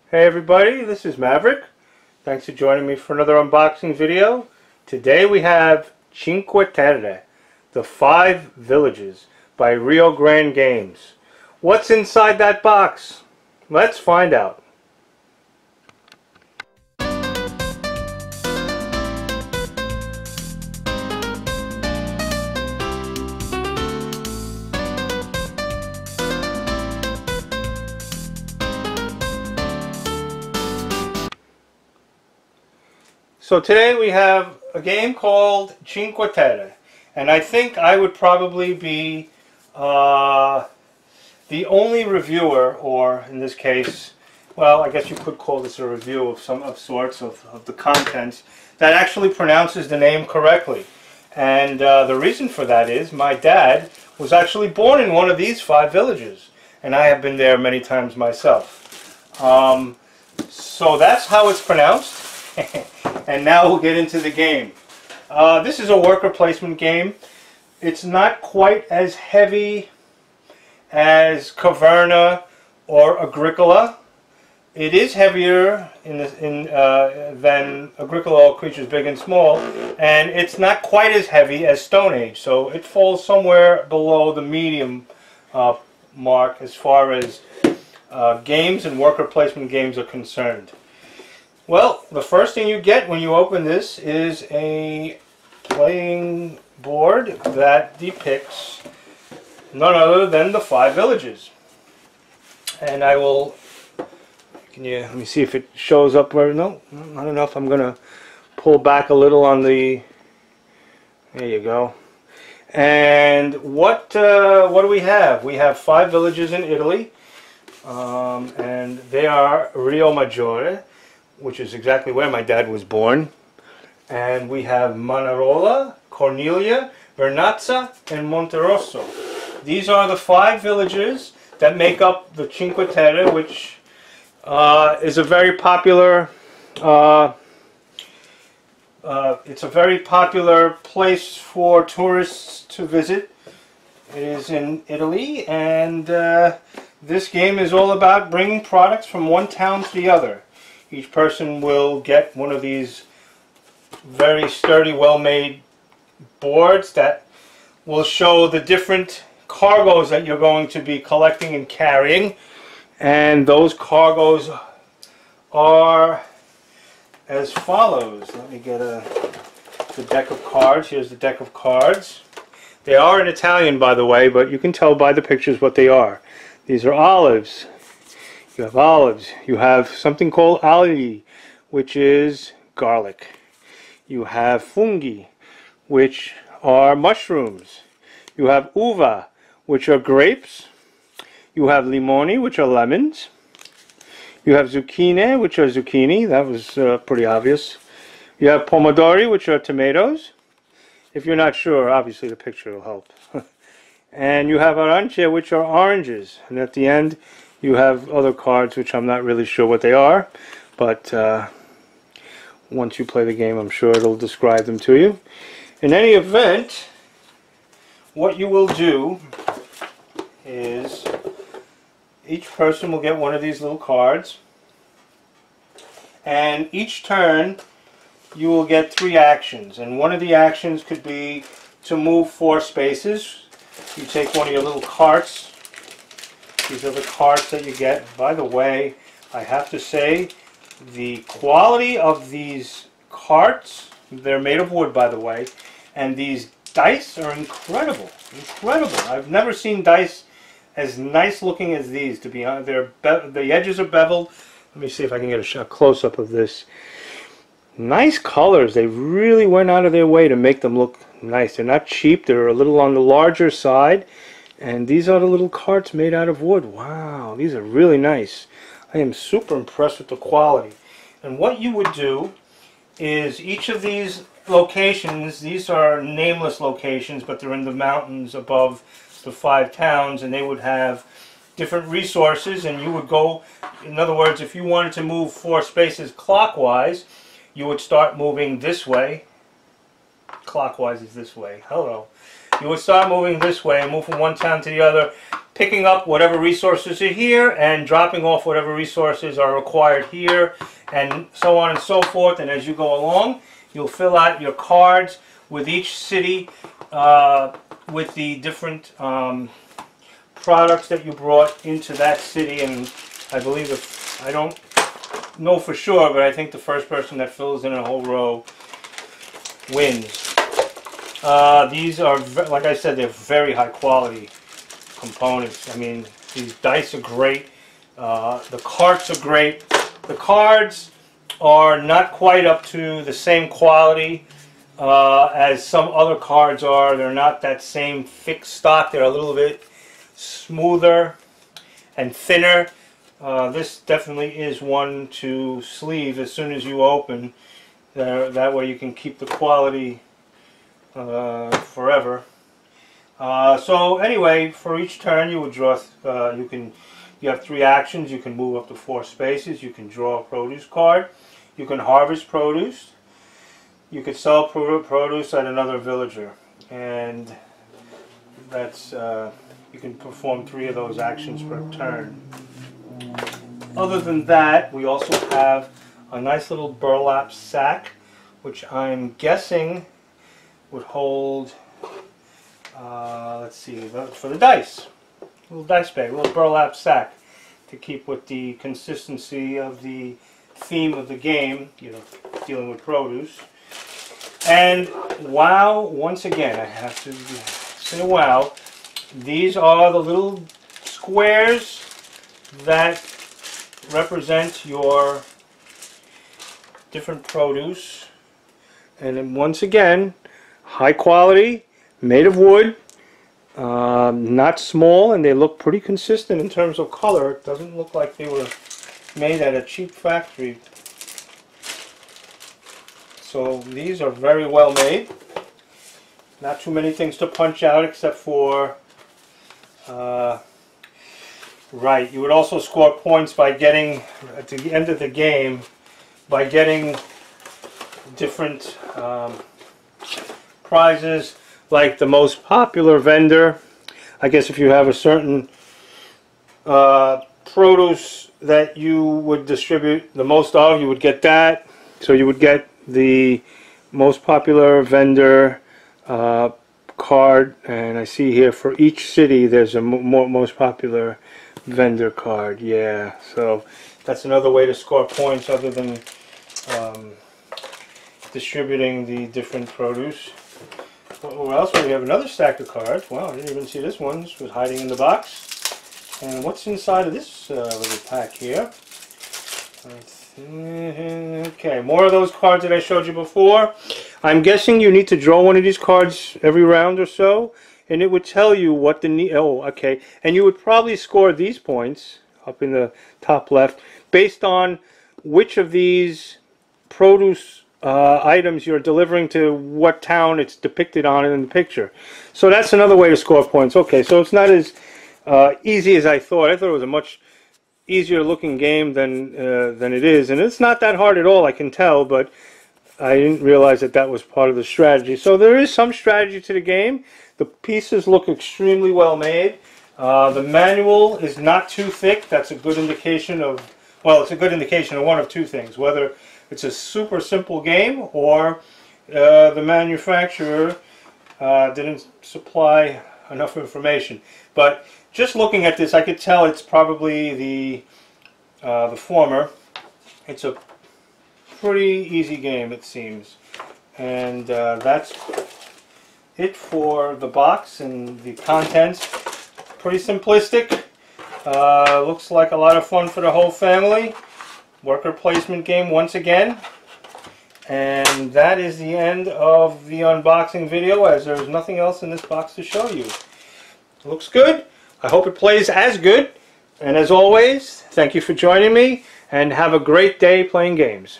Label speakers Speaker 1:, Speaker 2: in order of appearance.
Speaker 1: Hey everybody, this is Maverick. Thanks for joining me for another unboxing video. Today we have Cinque Terre, the 5 Villages by Rio Grande Games. What's inside that box? Let's find out. So today we have a game called Cinque Terre, and I think I would probably be the only reviewer, or in this case, well, I guess you could call this a review of some of sorts of the contents, that actually pronounces the name correctly. And the reason for that is my dad was actually born in one of these 5 villages, and I have been there many times myself. So that's how it's pronounced. And now we'll get into the game. This is a worker placement game. It's not quite as heavy as Caverna or Agricola. It is heavier than Agricola, All Creatures Big and Small, and it's not quite as heavy as Stone Age. So it falls somewhere below the medium mark as far as games and worker placement games are concerned. Well, the first thing you get when you open this is a playing board that depicts none other than the 5 villages. And I will, let me see if it shows up where, no, I don't know if I'm going to pull back a little on the, there you go. And what do we have? We have 5 villages in Italy, and they are Rio Maggiore, which is exactly where my dad was born. And we have Manarola, Cornelia, Vernazza, and Monterosso. These are the 5 villages that make up the Cinque Terre, which is a very popular it's a very popular place for tourists to visit. It is in Italy, and this game is all about bringing products from one town to the other. Each person will get one of these very sturdy, well-made boards that will show the different cargoes that you're going to be collecting and carrying. And those cargoes are as follows. Let me get the deck of cards. Here's the deck of cards. They are in Italian, by the way, but you can tell by the pictures what they are. These are olives. You have olives. You have something called alii, which is garlic. You have fungi, which are mushrooms. You have uva, which are grapes. You have limoni, which are lemons. You have zucchine, which are zucchini. That was pretty obvious. You have pomodori, which are tomatoes. If you're not sure, obviously the picture will help. And you have arance, which are oranges. And at the end, you have other cards, which I'm not really sure what they are, but once you play the game, I'm sure it'll describe them to you. In any event, what you will do is each person will get one of these little cards, and each turn you will get 3 actions, and one of the actions could be to move 4 spaces. You take one of your little carts. These are the carts that you get. By the way, I have to say, the quality of these carts, they're made of wood, by the way, and these dice are incredible. Incredible. I've never seen dice as nice looking as these, to be honest. The edges are beveled. Let me see if I can get a close-up of this. Nice colors. They really went out of their way to make them look nice. They're not cheap. They're a little on the larger side. And these are the little carts made out of wood. Wow, these are really nice. I am super impressed with the quality. And what you would do is each of these locations, these are nameless locations, but they're in the mountains above the 5 towns, and they would have different resources, and you would go, in other words, if you wanted to move 4 spaces clockwise, you would start moving this way. Clockwise is this way. Hello. you would start moving this way and move from one town to the other, picking up whatever resources are here and dropping off whatever resources are required here, and so on and so forth. And as you go along, you'll fill out your cards with each city with the different products that you brought into that city. And I believe, if I don't know for sure, but I think the first person that fills in a whole row wins. These are, like I said, they're very high quality components. I mean, these dice are great. The carts are great. The cards are not quite up to the same quality as some other cards are. They're not that same thick stock. They're a little bit smoother and thinner. This definitely is one to sleeve as soon as you open. That way you can keep the quality forever. So anyway, for each turn you would draw. You have 3 actions. You can move up to 4 spaces. You can draw a produce card. You can harvest produce. You could sell produce at another villager, and that's you can perform 3 of those actions per turn. Other than that, we also have a nice little burlap sack, which I'm guessing would hold, let's see, for the dice. A little dice bag, a little burlap sack to keep with the consistency of the theme of the game, you know, dealing with produce. And wow, once again, I have to say wow, these are the little squares that represent your different produce. And then once again, high quality, made of wood, not small, and they look pretty consistent in terms of color. It doesn't look like they were made at a cheap factory. So these are very well made. Not too many things to punch out except for right, you would also score points by getting, at the end of the game, by getting different prizes, like the most popular vendor. I guess if you have a certain produce that you would distribute the most of, you would get that. So you would get the most popular vendor card, and I see here for each city there's a most popular vendor card. Yeah, so that's another way to score points other than distributing the different produce. What else? We have another stack of cards. Wow, I didn't even see this one. This was hiding in the box. And what's inside of this little pack here? Okay, more of those cards that I showed you before. I'm guessing you need to draw one of these cards every round or so, and it would tell you what the okay, and you would probably score these points up in the top left based on which of these produce items you're delivering to what town it's depicted on in the picture. So that's another way to score points. Okay, so it's not as easy as I thought. I thought it was a much easier looking game than it is, and it's not that hard at all, I can tell, but I didn't realize that that was part of the strategy. So there is some strategy to the game. The pieces look extremely well made. The manual is not too thick. That's a good indication of, well, it's a good indication of one of two things: whether it's a super simple game or the manufacturer didn't supply enough information. But just looking at this, I could tell it's probably the former. It's a pretty easy game, it seems. And that's it for the box and the contents. Pretty simplistic. Looks like a lot of fun for the whole family. Worker placement game once again. And that is the end of the unboxing video, as there's nothing else in this box to show you. Looks good. I hope it plays as good. And as always, thank you for joining me, and have a great day playing games.